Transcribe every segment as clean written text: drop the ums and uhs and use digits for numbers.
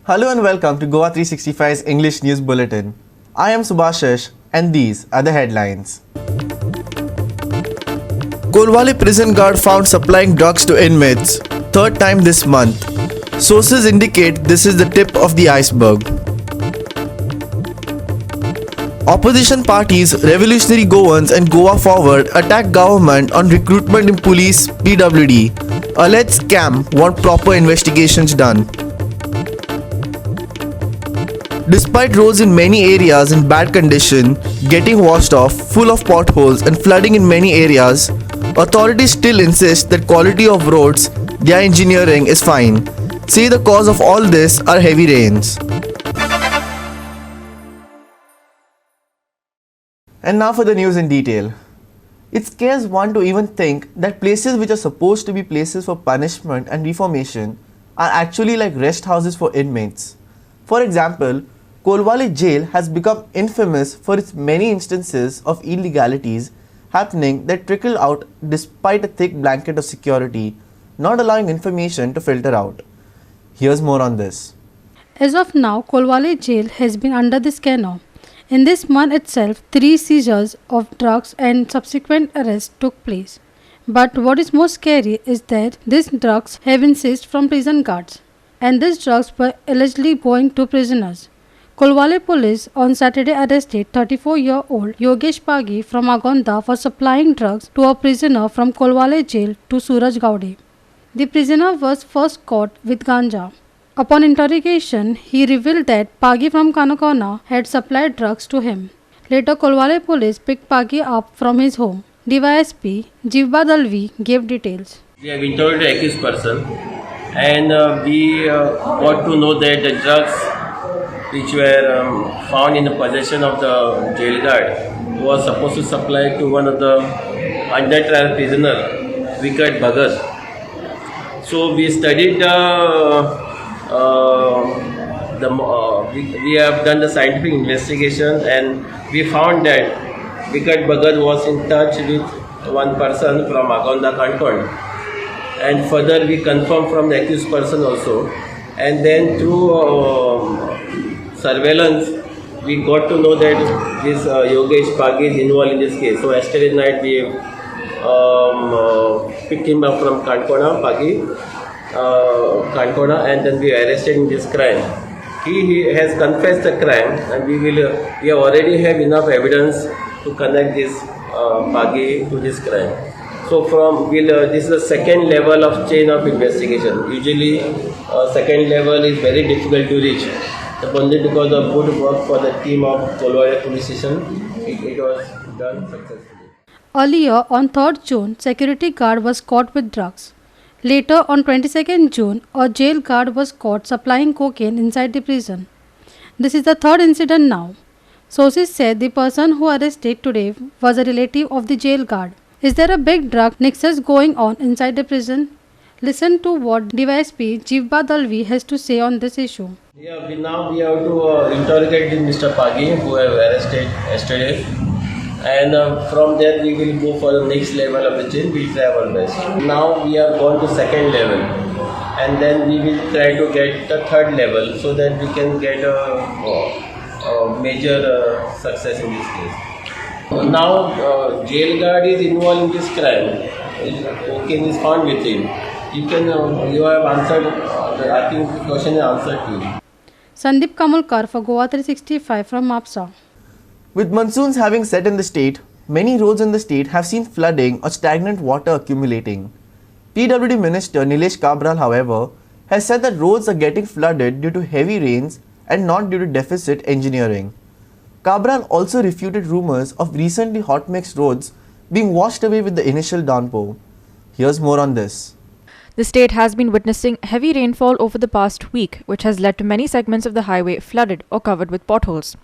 Hello and welcome to GOA365's English News Bulletin. I am Subhashish and these are the headlines. Kolwali prison guard found supplying drugs to inmates, third time this month. Sources indicate this is the tip of the iceberg. Opposition parties Revolutionary Goans and Goa Forward attack government on recruitment in police PWD. Alleged scam want proper investigations done. Despite roads in many areas in bad condition, getting washed off, full of potholes and flooding in many areas, authorities still insist that quality of roads, their engineering is fine. Say the cause of all this are heavy rains. And now for the news in detail. It scares one to even think that places which are supposed to be places for punishment and reformation are actually like rest houses for inmates. For example, Kolwali jail has become infamous for its many instances of illegalities happening that trickle out despite a thick blanket of security, not allowing information to filter out. Here's more on this. As of now, Kolwali jail has been under the scanner. In this month itself, 3 seizures of drugs and subsequent arrests took place. But what is most scary is that these drugs have been seized from prison guards, and these drugs were allegedly going to prisoners. Kolwali police on Saturday arrested 34-year-old Yogesh Pagi from Agonda for supplying drugs to a prisoner from Kolwali jail to Suraj Gaude. The prisoner was first caught with ganja. Upon interrogation, he revealed that Pagi from Kanakona had supplied drugs to him. Later, Kolwali police picked Pagi up from his home. DYSP Jivba Dalvi gave details. We have interviewed the accused person and we got to know that the drugs which were found in the possession of the jail guard was supposed to supply to one of the under trial prisoner, Vikat Bhagat. So we studied we have done the scientific investigation and we found that Vikat Bhagat was in touch with one person from Agonda Kanton, and further we confirmed from the accused person also, and then through surveillance we got to know that this Yogesh Pagi is involved in this case. So yesterday night we picked him up from Kankona, and then we arrested in this crime. He has confessed the crime, and we already have enough evidence to connect this Pagi to this crime. So this is the second level of chain of investigation. Usually, second level is very difficult to reach. Only because of good work for the team of Kolwali police station, it was done successfully. Earlier, on 3rd June, security guard was caught with drugs. Later, on 22nd June, a jail guard was caught supplying cocaine inside the prison. This is the third incident now. Sources said the person who arrested today was a relative of the jail guard. Is there a big drug nexus going on inside the prison? Listen to what DYSP Jivba Dalvi has to say on this issue. Yeah, now we have to interrogate Mr. Pagi, who have arrested yesterday. And from there we will go for the next level of the chain. We will try our best. Now we have gone to second level, and then we will try to get the third level so that we can get a major success in this case. Now jail guard is involved in this crime. Cocaine is found with him. You have answered. I think the question is answered to you. Sandeep Kamulkar for GOA365 from Mapsa. With monsoons having set in the state, many roads in the state have seen flooding or stagnant water accumulating. PWD Minister Nilesh Cabral, however, has said that roads are getting flooded due to heavy rains and not due to deficit engineering. Cabral also refuted rumors of recently hot mix roads being washed away with the initial downpour. Here's more on this. The state has been witnessing heavy rainfall over the past week, which has led to many segments of the highway flooded or covered with potholes.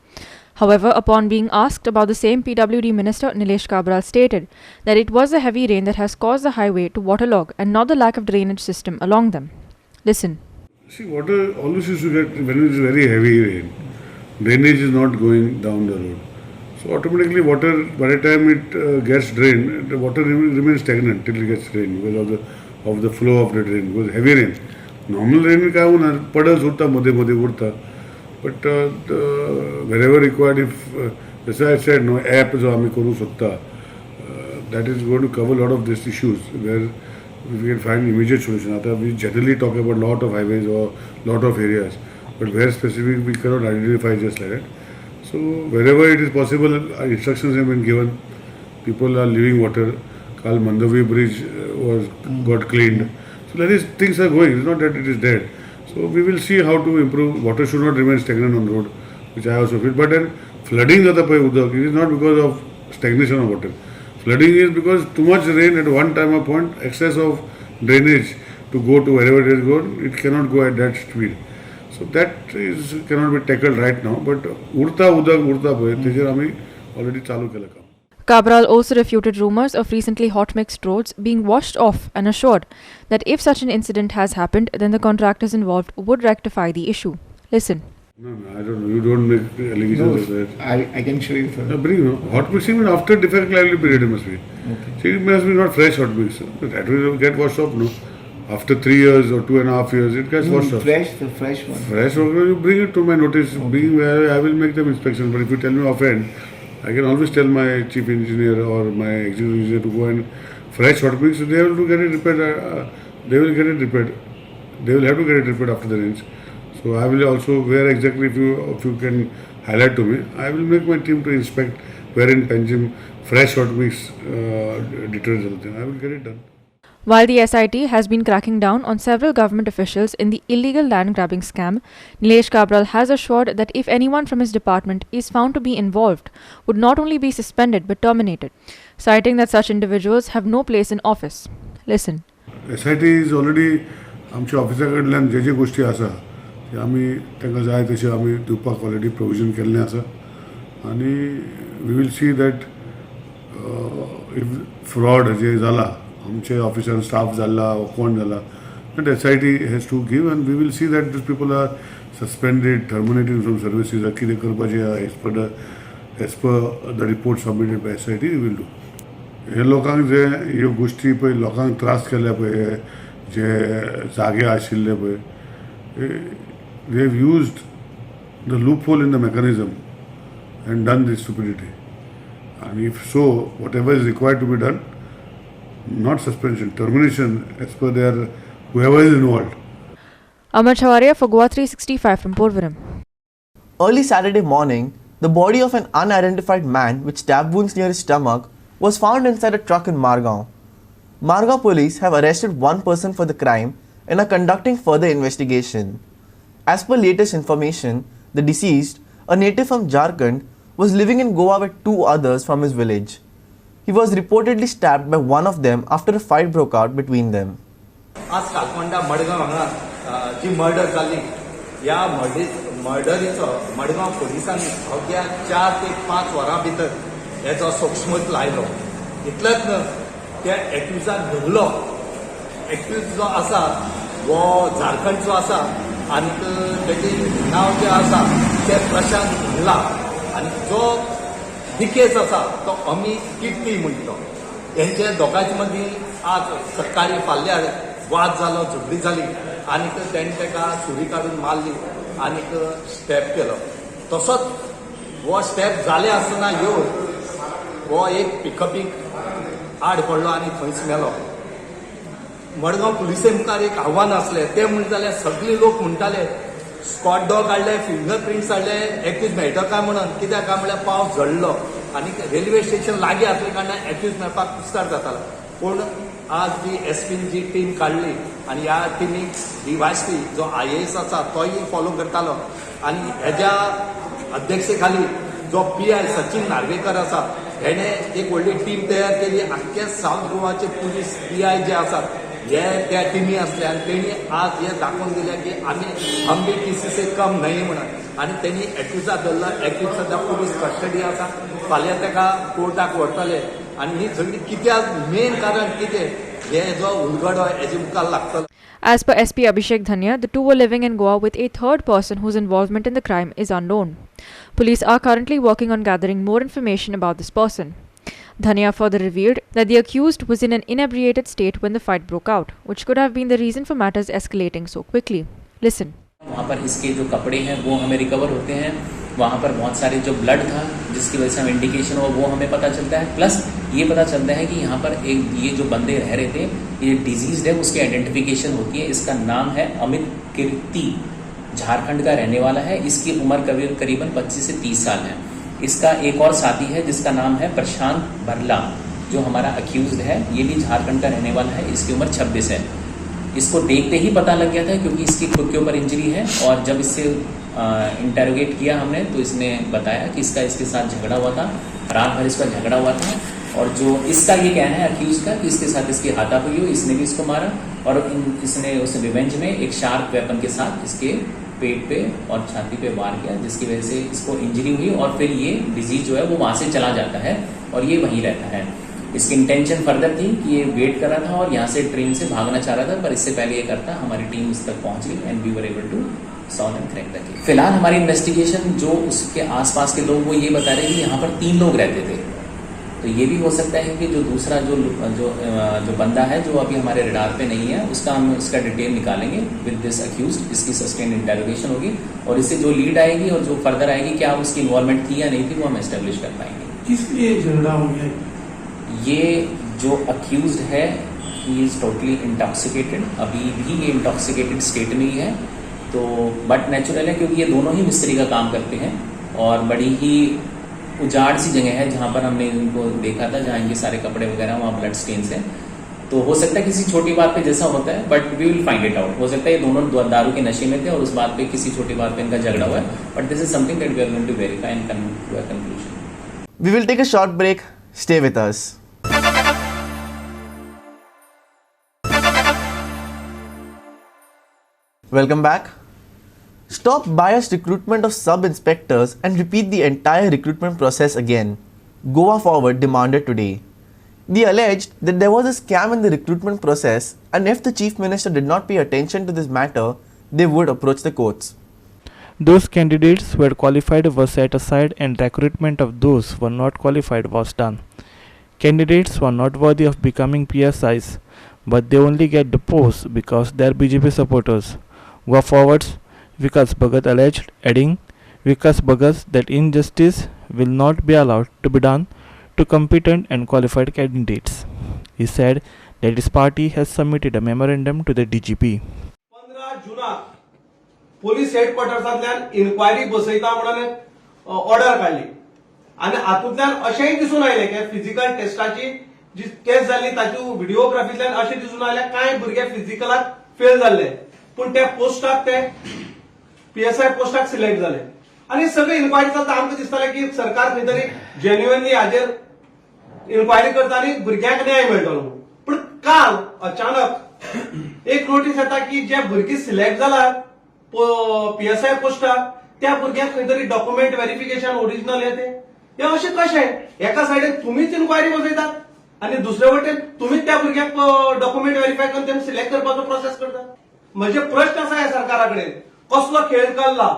However, upon being asked about the same PWD Minister, Nilesh Cabral stated that it was the heavy rain that has caused the highway to waterlog and not the lack of drainage system along them. Listen. See, water always used to get, when it is very heavy rain, drainage is not going down the road. So automatically water, by the time it gets drained, the water remains stagnant till it gets drained because of the flow of the drain, because heavy rain. Normal rain काय होणार पडत उरता मध्ये मध्ये उरता but wherever required if जसं I said no app जो आम्ही करू शकता that is going to cover a lot of these issues where we can find immediate solution. आता we generally talk about lot of highways or lot of areas, but where specific we cannot identify just like that. So wherever it is possible, instructions have been given. People are leaving water. Kal Mandavi bridge got cleaned. So that is things are going. It's not that it is dead. So we will see how to improve. Water should not remain stagnant on the road, which I also feel. But then flooding it is not because of stagnation of water. Flooding is because too much rain at one time or point, excess of drainage to go to wherever it is going, it cannot go at that speed. So that is cannot be tackled right now. But urta तेजेर आमी already चालू केलं काम. Cabral also refuted rumours of recently hot mixed roads being washed off and assured that if such an incident has happened, then the contractors involved would rectify the issue. Listen. No, I don't know. You don't make allegations of that. I can show you for Bring hot mixing will after defect liability period it must be. Okay. See, it must be not fresh hot mix. That will get washed off, no. After 3 years or 2.5 years, it gets washed off. The fresh one. Fresh, okay, you bring it to my notice. Being where I will make them inspection. But if you tell me offhand, I can always tell my chief engineer or my executive engineer to go and fresh hot mix. They will to get it repaired. They will get it repaired. They will have to get it repaired after the rains. So I will also, where exactly if you can highlight to me, I will make my team to inspect where in Panjim fresh hot mix detergent. I will get it done. While the SIT has been cracking down on several government officials in the illegal land grabbing scam, Nilesh Cabral has assured that if anyone from his department is found to be involved, would not only be suspended but terminated, citing that such individuals have no place in office. Listen. SIT is already आमच्या ऑफिसाकडल्यान जे गोष्टी आसा ते आमी तांकां जाय तशें आमी दिवपाक ऑलरेडी प्रोविजन केल्लें आसा आनी we will see that if fraud जे जाला आमचे ऑफिसान स्टाफ जाला कोण जाला but SIT has to give and we will see that this people are suspended terminated from services कितें करपाचें as per the report submitted by SIT we will do हे लोकांक जे ह्यो गोष्टी पळय लोकांक त्रास केल्या पळय जे जागे आशिल्ले पळय they have used the loophole in the mechanism and done this stupidity. And if so, whatever is required to be done, not suspension, termination as per their whoever is involved. Amar Chhawaria for GOA365 from Porvorim. Early Saturday morning, the body of an unidentified man with stab wounds near his stomach was found inside a truck in Margao. Margao police have arrested one person for the crime and are conducting further investigation. As per latest information, the deceased, a native from Jharkhand, was living in Goa with two others from his village. He was reportedly stabbed by one of them after a fight broke out between them. आज कालकोंडा मडगांव हांगा जी murder जाली ह्या मर्डरीचो मडगांव पोलिसांनी अवघ्या 4 ते 5 वरां भितर हेचो सोक्षमत लायलो. इतलेंच न्हय त्या एक्युजाक धरलो. एक्यूज जो आसा वो झारखंडचो आसा आनी तेजें नांव जें आसा तें प्रशांत भिल्ला आनी जो दिकेस आसा तो अमित किर्ती म्हणटा हेंचे दोगांचे मदीं आज सकाळी फाल्यां वाद जालो झगडी जाली आनीक तेणें ताका सुरी काडून मारली आनीक स्टॅप केलो. तसोच हो स्टॅप जाले आसतना येवन हो एक पिकअपीक आड पडलो आनी थंयच मेलो. मडगांव पुलिसे मुखार एक आव्हान आसलें तें म्हणलें जाल्यार सगळे लोक म्हणटाले स्कॉट डॉग हाडले फिंगर प्रिंट्स हाडले एक्यूज मेळटा काय म्हणून कित्याक काय म्हळ्यार पावस झडलो आनी रेल्वे स्टेशन लागीं आसले कारणान एक्यूज मेळपाक कुस्तार जातालो. पूण आज जी एसपीन जी टीम काडली आनी ह्या टिमीक DYSP जो IAS आसा तोय फॉलो करतालो आनी हेज्या अध्यक्षे खाली जो PI सचिन नार्वेकर आसा हेणे एक व्हडली टीम तयार केली. आख्ख्या सावथ गोवाचे पुलीस PI जे आसात हे त्या टिमी असल्या आणि त्यांनी आज हे दाखवून दिल्या की आम्ही हम भी किसी से कम नाही म्हणून आणि त्यांनी एक्युजा धरला. एक्यूज सध्या पुलीस कस्टडी आसा. फाल्यां ताका कोर्टाक व्हरतले आनी ही सगळी कित्याक मेन कारण कितें हे जो उलगडो हेजे मुखार लागतलो. As per SP Abhishek Dhanya, the two were living in Goa with a third person whose involvement in the crime is unknown. Police are currently working on gathering more information about this person. Dhania further revealed that the accused was in an inebriated state when the fight broke out, which could have been the reason for matters escalating so quickly. Listen. वहाँ पर इसके जो कपड़े हैं वो हमें recover होते हैं, वहाँ पर बहुत सारे जो ब्लड था जिसकी वजह से हम इंडिकेशन हो वो हमें पता चलता है, प्लस ये पता चलता है कि यहाँ पर एक ये जो बंदे रह रहे थे ये डिजीज है उसकी आइडेंटिफिकेशन होती है। इसका नाम है अमित कीर्ति, झारखंड का रहने वाला है, इसकी उम्र करीबन 25 से 30 साल है। इसका एक और साथी है जिसका नाम है प्रशांत भरला, जो हमारा अक्यूज्ड है, ये भी झारखंड का रहने वाला है, इसकी उम्र 26 है। इसको देखते ही पता लग गया था क्योंकि इसकी खुद के ऊपर इंजरी है, और जब इससे इंटरोगेट किया हमने तो इसने बताया कि इसके साथ झगड़ा हुआ था, रात भर इसका झगड़ा हुआ था, और जो इसका ये कहना है अक्यूज का कि इसके साथ इसकी हाथापाई हुई, इसने भी इसको मारा, और इसने उस रिवेंज में एक शार्प वेपन के साथ इसके पेट पे और छाती पे वार किया, जिसकी वजह से इसको इंजरी हुई, और फिर ये डिजीज जो है वो वहाँ से चला जाता है और ये वहीं रहता है। इसकी इंटेंशन फर्दर थी कि ये वेट कर रहा था और यहाँ से ट्रेन से भागना चाह रहा था, पर इससे पहले ये करता हमारी टीम उस तक पहुंच गई and we were able to solve and crack the case. फिलहाल हमारी इन्वेस्टिगेशन जो उसके आसपास के लोग वो ये बता रहे हैं कि यहाँ पर 3 लोग रहते थे, तो ये भी हो सकता है कि जो दूसरा जो बंदा है जो अभी हमारे रडार पे नहीं है उसका डिटेल निकालेंगे विद दिस अक्यूज्ड, इसकी सस्टेन इंटरोगेशन होगी और इससे जो लीड आएगी और जो फर्दर आएगी क्या उसकी इन्वॉल्वमेंट थी या नहीं थी वो हम एस्टेब्लिश कर पाएंगे। किस लिए झगड़ा हो गया? ये जो अक्यूज्ड है ही इज टोटली इंटॉक्सिकेटेड, अभी भी ये इंटॉक्सिकेटेड स्टेट में ही है, तो बट नेचुरल है क्योंकि ये दोनों ही मिस्त्री का काम करते हैं और बड़ी ही उजाड़ सी जगह है जहाँ पर हमने इनको देखा था, जहाँ इनके सारे कपड़े वगैरह वहाँ ब्लड स्टेन्स हैं, तो हो सकता है किसी छोटी बात पे जैसा होता है, but we will find it out. हो सकता है ये दोनों दारू के नशे में थे और उस बात पे किसी छोटी बात पे इनका झगड़ा हुआ है, but this is something that we are going to verify and come to a conclusion. We will take a short break. Stay with us. Welcome back. Stop biased recruitment of sub-inspectors and repeat the entire recruitment process again. Goa Forward demanded today. They alleged that there was a scam in the recruitment process, and if the Chief Minister did not pay attention to this matter, they would approach the courts. Those candidates who had qualified were set aside and recruitment of those who were not qualified was done. Candidates were not worthy of becoming PSIs, but they only get the post because they are BJP supporters. Goa Forward's Vikas Bhagat alleged, adding, Vikas Bhagat that injustice will not be allowed to be done to competent and qualified candidates. He said that his party has submitted a memorandum to the DGP. 15 जुनाक police हेडक्वार्टर्सांतल्यान inquiry बसयता म्हणून order काढली आणि हातूंतल्यान अशेंय दिसून आयलें की फिजिकल टेस्टाची जी टेस्ट जाल्ली ताची व्हिडिओग्राफींतल्यान अशें दिसून आयलें काय भुरगे फिजिकलाक फेल जाल्ले, पूण त्या पोस्टाक ते पीएसआय पोस्टाक सिलेक्ट जाले आणि सगळे इन्क्वायरी चलता आमकां दिसतालें की सरकार खंय तरी जेन्युअनली हाजेर इन्क्वायरी करता आनी भुरग्यांक न्याय मेळटलो, पूण काल अचानक एक नोटीस येता की जे भुरगीं सिलेक्ट जाल्यात पीएसआय पोस्टाक त्या भुरग्यांक खंय तरी डॉक्युमेंट व्हेरिफिकेशन ओरिजिनल येते, हे अशें कशें? एका सायडीन तुमीच इन्क्वायरी बसयतात आणि दुसरे वटेन तुमीच त्या भुरग्यांक डॉक्युमेंट व्हेरीफाय करून तेंका सिलेक्ट करपाचो प्रोसेस करतात. म्हजे प्रश्न आसा ह्या सरकारा कडेन, कसलो खेळ चल्ला?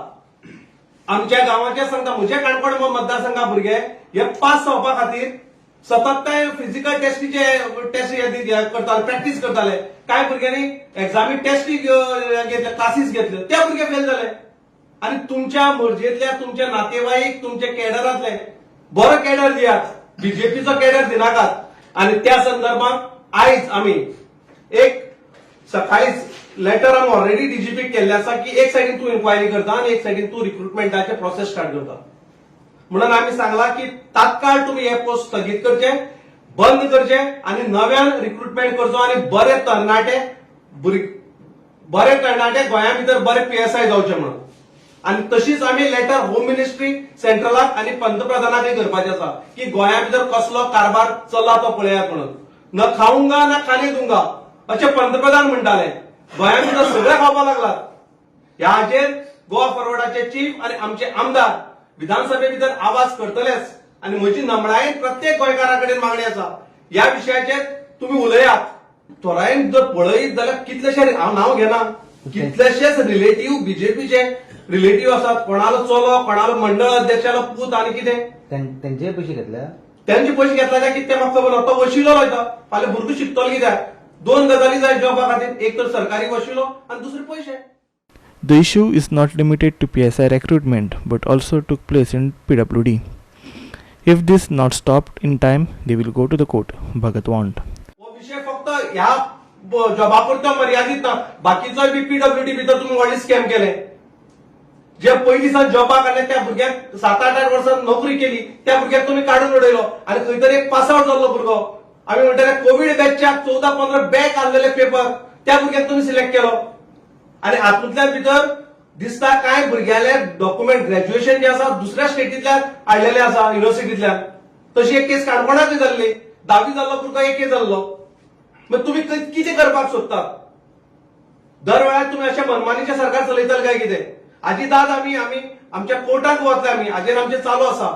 आमच्या गांवाचे सांगता, म्हजे काणकोण मतदारसंघा भुरगे हे पास जावपा खातीर सतत ते फिजिकल टेस्टीचे टेस्ट करताले, प्रॅक्टीस करताले, काय भुरग्यांनी एक्झामी टेस्ट घेतले, क्लासीस घेतले, ते भुरगे फेल जाले. आणि तुमच्या मर्जेतल्या तुमचे नातेवाईक तुमचे कॅडरांतले बरो कॅडर दियात, बीजेपीचो कॅडर दिनाकात. आणि त्या संदर्भात आयज आम्ही एक सकाळीच लेटर आमी ऑलरेडी डीजीपीक केल्ले आसा की एक सायडीन तूं इन्क्वायरी करता आणि एक सायडीन तूं रिक्रुटमेंटाचे प्रोसेस स्टार्ट करता, म्हणून आम्ही सांगला की तात्काळ तुम्ही हे पोस्ट स्थगीत करचे, बंद करचे आणि नव्यान रिक्रुटमेंट करचो आणि बरे तरणाटे गोंया भितर बरे पीएसआय जावचे म्हणून. आणि तशीच आम्ही लेटर होम मिनिस्ट्री सेंट्रलाक आणि पंतप्रधानाकय करपाचे आसा की गोंया भितर कसलो कारभार चल्ला तो पळयात म्हणून. न खाऊंगा ना खाली दूंगा असे पंतप्रधान म्हणटाले, गोंया भितर सगळे खावपाक लागलात. ह्या हाचेर गोवा फॉरवर्डाचे चीफ आणि आमचे आमदार विधानसभे भितर आवाज करतलेच आणि म्हजी नम्रतायेन प्रत्येक गोंयकारा कडेन मागणी आसा, ह्या विशयाचेर तुम्ही उलयात. थोरायन जर पळयत जाल्यार कितलेशे, हांव नांव घेना, कितलेशेच रिलेटिव्ह बीजेपीचे रिलेटिव्ह आसात, कोणालो चलो, कोणालो मंडळ अध्यक्षालो पूत आणि कितें त्यांचे पयशे घेतल्या. त्यांचे पैसे घेतला काय किती म्हाका खबर ना. तो वशिलो लायता, फाल्यां भुरगो शिकतलो कित्याक. दोन गजाली जाय जॉबा खातीर, एक तर सरकारी वशिलो आनी दुसरे पैसे. The issue is not limited to PSI recruitment but also took place in PWD. If this not stopped in time, they will go to the court, Bhagat warned. हो विषय फक्त ह्या जॉबापुरतो मर्यादित ना. बाकीचोय बी PWD भितर तुम्ही व्हडले स्कॅम केले. जे पयलीं दिसान जॉबाक आले त्या भुरग्याक 7-8 वर्सां नोकरी केली त्या भुरग्याक तुम्ही काढून उडयलो आनी खंय तरी एक पास आउट जाल्लो भुरगो. आमी म्हणटले कोविड बॅचच्या 14-15 बॅक आसलेले पेपर त्या भुरग्याक तुम्ही सिलेक्ट केलो. आणि हातूंतल्यान भितर दिसता काय भुरग्याले डॉक्युमेंट ग्रॅज्युएशन जे आसा दुसऱ्या स्टेटींतल्यान हाडलेले आसा युनिव्हर्सिटींतल्यान. तशी एक केस काणकोणाकय जाल्ली. 10वी जाल्लो भुरगो एक केस जाल्लो. मग तुम्ही कितें करपाक सोदतात? दर वेळार तुम्ही अशें मनमानीचे सरकार चलयतले काय कितें? हाजी दाद आमी आमच्या कोर्टाक वतले आमी. हाजेर आमचें चालू आसा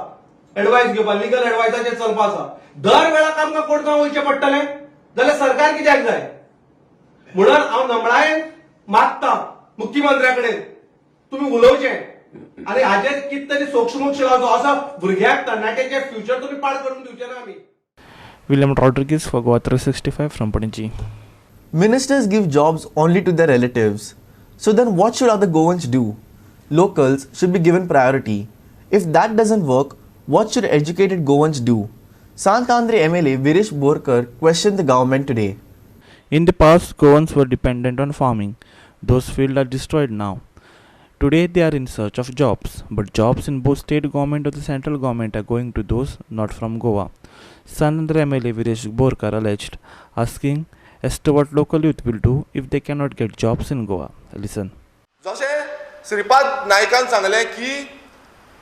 एडवायस घेवपाक, लिगल एडवायसाचेर चलपा आसा. दर वेळाक आमकां कोर्टाक वयचें पडटलें जाल्यार सरकार कित्याक जाय? म्हणून हांव नम्रायेन मागता मुख्यमंत्र्या कडेन तुम्ही उलोवचें आनी हाजेर कितें तरी सोक्षमोक्ष लावचो. असो भुरग्याक तरणाट्याचें फ्युचर तुम्ही पाड करून दिवचे ना आमी. William Rodriguez for GOA365 from Panaji. Ministers give jobs only to their relatives. So then what should other Goans do? Locals should be given priority. If that doesn't work, what should educated Goans do? Sant-Andre MLA Virish Borkar questioned the government today. In the past, Goans were dependent on farming. Those fields are destroyed now. Today, they are in search of jobs, but jobs in both state government or the central government are going to those not from Goa. Sant-Andre MLA Virish Borkar alleged, asking as to what local youth will do if they cannot get jobs in Goa. Listen. जशें श्रीपाद नायकान सांगलें की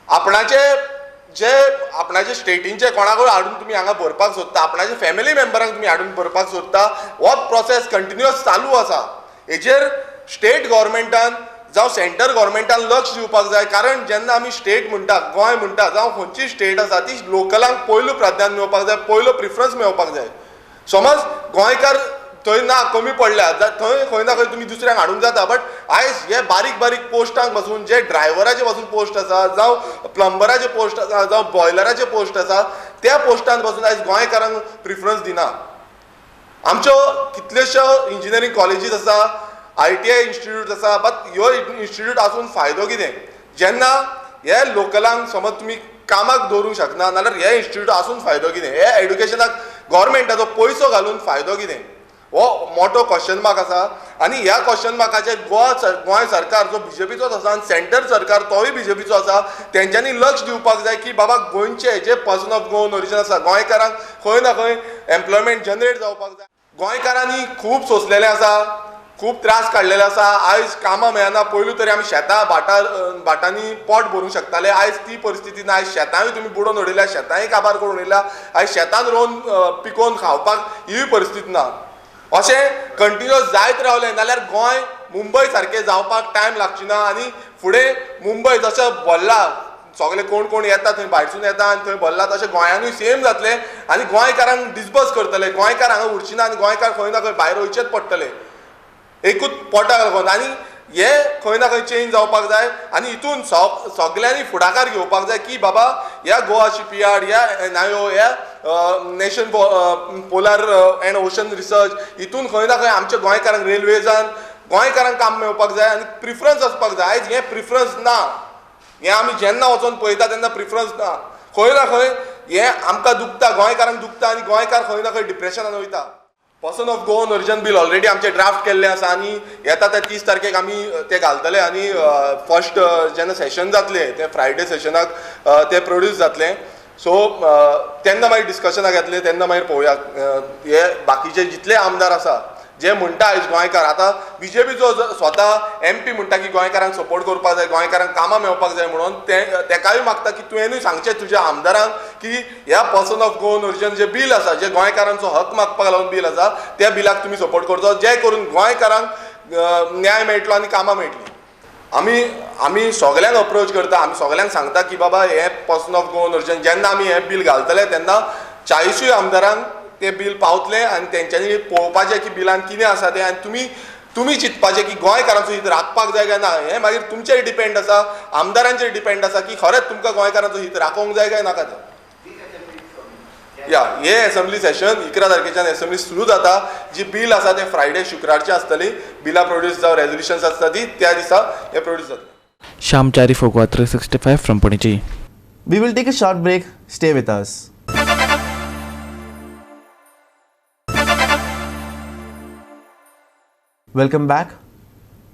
आपणाचे स्टेटींचे कोणाकूय हाडून तुमी हांगा भरपाक सोदता, आपणाचे फॅमिली मेंबरांक तुमी हाडून भरपाक सोदता, हो प्रोसेस कंटिन्युअस चालू आसा. हेजेर स्टेट गव्हर्मेंटान जावं सेंटर गव्हर्मेंटान लक्ष दिवपाक जाय. कारण जेन्ना आमी स्टेट म्हणटा, गोंय म्हणटा, जावं खंयची स्टेट आसा ती लोकलांक पयलो प्राधान्य मेळपाक जाय, पयलो प्रिफरन्स मेळपाक जाय. समज गोंयकार थंय ना कमी पडल्या थंय खंय ना खंय तुमी दुसऱ्यांक हाडूंक जाता. बट आयज हे बारीक बारीक पोस्टांक पासून जे ड्रायव्हराचे पासून पोस्ट आसा, जावं प्लंबराचे पोस्ट आसा, जावं बॉयलराचे पोस्ट आसा, त्या पोस्टांत पासून आयज गोंयकारांक प्रिफरन्स दिना. आमच्यो कितल्योश्यो इंजिनियरींग कॉलेजीस आसा, ITI इन्स्टिट्यूट आसा, बट ह्यो इन्स्टिट्यूट आसून फायदो कितें? जेन्ना हे लोकलांक समज तुमी कामाक दवरूंक शकना नाल्यार हे इन्स्टिट्यूट आसून फायदो कितें? हे एड्युकेशनाक गव्हर्मेंटाचो पयसो घालून फायदो कितें? हो मोठो क्वेश्चन मार्क आसा. आनी ह्या क्वेश्चन मार्काचे गोंय सरकार जो BJPचोच आसा आनी सेंटर सरकार तोय BJPचो आसा, तेंच्यांनी लक्ष दिवपाक जाय की बाबा गोंयचे जे पर्सन ऑफ गोवन ओरिजिन आसा, गोंयकारांक खंय ना खंय एम्प्लॉयमेंट जनरेट जावपाक जाय. गोंयकारांनी खूब सोंसलेले आसा, खूब त्रास काडलेले आसा. आयज कामां मेळना. पयलू तरी आमी शेतां भाटांनी पोट भरूंक शकताले. आयज ती परिस्थिती ना. आयज शेतांय तुमी बुडोवन उडयल्या, शेतांय काबार करून उडयल्या. आयज शेतान रोवन पिकोवन खावपाक ही परिस्थिती ना. अशें कंटिन्युअस जायत रावलें जाल्यार गोंय मुंबय सारकें जावपाक टायम लागची ना. आनी फुडें मुंबय जशें भरला, सगळे कोण येता थंय भायरसून येता आनी थंय भरला, तशें गोंयानूय सेम जातलें. आनी गोंयकारांक डिस्बर्स करतले. गोंयकार हांगा उरची ना आनी गोंयकार खंय ना खंय भायर वयचेच पडटले एकूच पोटाक लागून. आनी हे खंय ना खंय चेंज जावपाक जाय. आनी हितून सगळ्यांनी फुडाकार घेवपाक जाय की बाबा ह्या गोवा शिपयार्ड, ह्या NIO, ह्या nation polar and ocean research, हितून खंय ना खंय आमच्या गोंयकारांक रेल्वेजान गोंयकारांक काम मेळपाक जाय आनी प्रिफरन्स आसपाक जाय. आयज हें प्रिफरन्स ना. हें आमी जेन्ना वचोन पळयता तेन्ना प्रिफरन्स ना. खंय ना खंय हें आमकां दुखता, गोंयकारांक दुखता आनी गोंयकार खंय ना खंय डिप्रेशनान वयता. Person of Goan origin bill already आमचे ड्राफ्ट केल्ले आसा आनी येता त्या 30 तारखेक आमी ते घालतले. आनी फर्स्ट जेन्ना सेशन जातलें तें फ्रायडे सेशनाक ते प्रोड्यूस जातलें. सो तेन्ना मागीर डिस्कशनाक येतले, तेन्ना मागीर पळोवया. हे बाकीचे जितले आमदार आसा जे म्हणटा आयज गोंयकार, आतां BJPचो स्वता MP म्हणटा की गोंयकारांक सपोर्ट करपाक जाय, गोंयकारांक कामां मेळपाक जाय म्हणून, तेकाय मागता की तुवेंनूय सांगचें तुज्या आमदारांक की ह्या पर्सन ऑफ गोवन ओरिजिन जे बील आसा, जे गोंयकारांचो हक मागपाक लागून बील आसा, त्या बिलाक तुमी सपोर्ट करचो, जे करून गोंयकारांक न्याय मेळटलो आनी कामां मेळटलीं. आमी सगळ्यांक अप्रोच करता. आमी सगळ्यांक सांगता की बाबा हे पर्सन ऑफ गोवन ओरिजिन जेन्ना आमी हें बील घालतले तेन्ना 40 आमदारांक ते बील पावतलें आनी तेंच्यांनी पळोवपाचें की बिलान कितें आसा तें. आनी तुमी चिंतपाचें की गोंयकारांचो हित राखपाक जाय काय ना. हें मागीर तुमचेर डिपेंड आसा, आमदारांचेर डिपेंड आसा की खरेंच तुमकां गोंयकारांचो हित राखोवंक जाय काय नाका तें. या हे असेंब्ली सेशन 11 तारखेच्यान असेंब्ली सुरू जाता. जी बिल आसा ते फ्रायडे शुक्रारची आसतली. बिलां प्रोड्यूस जावं रेजोल्युशन्स आसता ती त्या दिसा हे प्रोड्यूस जातले. Shyam Chari for GOA365 from Pune. We will take a short break. Stay with us. Welcome back.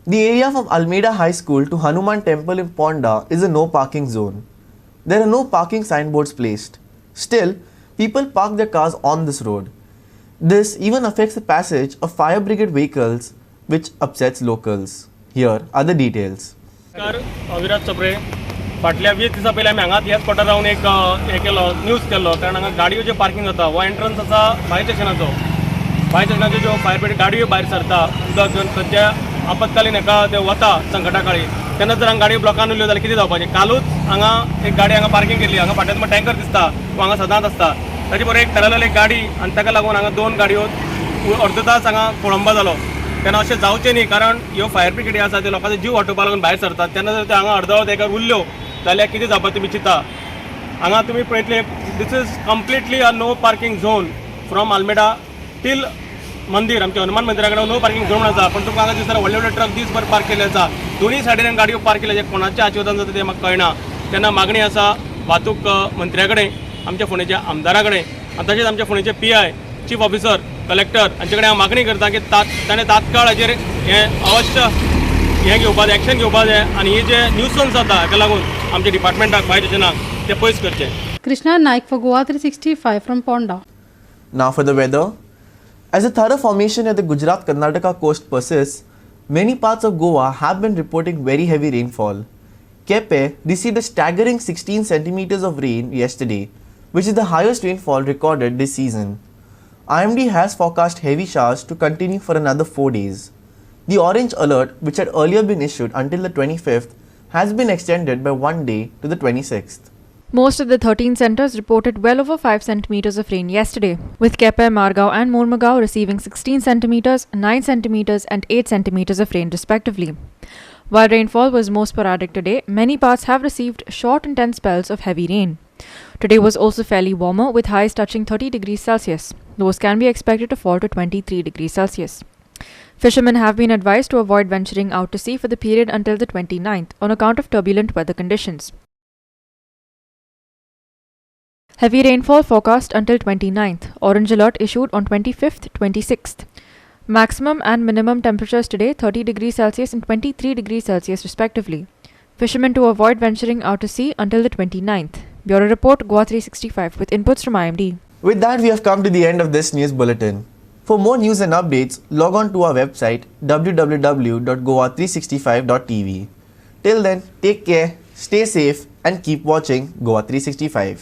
The area from Almeida High School to Hanuman Temple in Ponda is a no parking zone. There are no parking signboards placed. Still, people park their cars on this road. This even affects the passage of fire brigade vehicles, which upsets locals. Here are the details. Aviraj Chapre फाटल्या 20 दिसा पयलीं आमी हांगाच ह्याच स्पॉटार रावन एक news केल्लो. कारण हांगा गाडयो ज्यो पार्किंग जाता हो एंट्रन्स आसा फायर स्टेशनाच्यो ज्यो फायर ब्रिगेड गाडयो भायर सरता उदक घेवन सद्या आपत्कालीन हेका ते वता संकटा काळी तेन्ना जर हांगा गाडयो ब्लॉकान उरल्यो जाल्यार कितें जावपाचें. कालूच हांगा एक गाडी हांगा पार्किंग केल्ली. हांगा फाटल्यान तुमकां टँकर दिसता तो हांगा सदांच आसता. ताचे बरोबर एक पेरॅलल एक गाडी आनी ताका लागून हांगा 2 गाडयो अर्द तास हांगा खोळंबा जालो. तेन्ना अशें जावचें न्ही. कारण ह्यो फायर ब्रिगेडी आसा ते लोकांचो जीव वाटोवपा लागून भायर सरतात. तेन्ना जर ते हांगा अर्दवट एका उरल्यो जाल्यार कितें जावपाचें तुमी चिंता. हांगा तुमी पळयतले this is completely a no parking zone from Almeida till मंदिर. आमच्या हनुमान मंदिरा कडेन नो पार्किंग झोन आसा. पण तुमकां हांगा दिसता व्हडले व्हडले ट्रक दीसभर पार्क केले आसा. दोनूय सायडीन गाडयो पार्क केल्या. कोणाच्या आचवदान जाता तें म्हाका कळना. तेन्ना मागणी आसा वाहतूक मंत्र्या कडेन, आमच्या फोंडेच्या आमदारा कडेन आनी तशेंच आमच्या फोंडेचे PI चीफ ऑफिसर कलेक्टर हांचे कडेन हांव मागणी करता की ताणें तात्काळ हाजेर हें अवश्य हें घेवपा जाय, एक्शन घेवपा जाय आनी हे जे न्यूसन्स जाता हाका लागून आमच्या डिपार्टमेंटाक फायर स्टेशनाक ते पयस करचें. Krishna Naik for GOA365 from Ponda. Now for the weather. As a thorough formation at the Gujarat-Karnataka coast persists, many parts of Goa have been reporting very heavy rainfall. Kepe received a staggering 16 centimeters of rain yesterday, which is the highest rainfall recorded this season. IMD has forecast heavy showers to continue for another 4 days. The orange alert, which had earlier been issued until the 25th, has been extended by 1 day to the 26th. Most of the 13 centres reported well over 5 centimeters of rain yesterday, with Kepe, Margao and Margao receiving 16 centimeters, 9 centimeters and 8 centimeters of rain respectively. While rainfall was more sporadic today, many parts have received short intense spells of heavy rain. Today was also fairly warmer, with highs touching 30 degrees Celsius. Lows can be expected to fall to 23 degrees Celsius. Fishermen have been advised to avoid venturing out to sea for the period until the 29th on account of turbulent weather conditions. Heavy rainfall forecast until 29th. Orange alert issued on 25th, 26th. Maximum and minimum temperatures today 30 degrees Celsius and 23 degrees Celsius respectively. Fishermen to avoid venturing out to sea until the 29th. Bureau Report GOA365 with inputs from IMD. With that, we have come to the end of this news bulletin. For more news and updates, log on to our website www.goa365.tv. Till then, take care, stay safe and keep watching GOA365.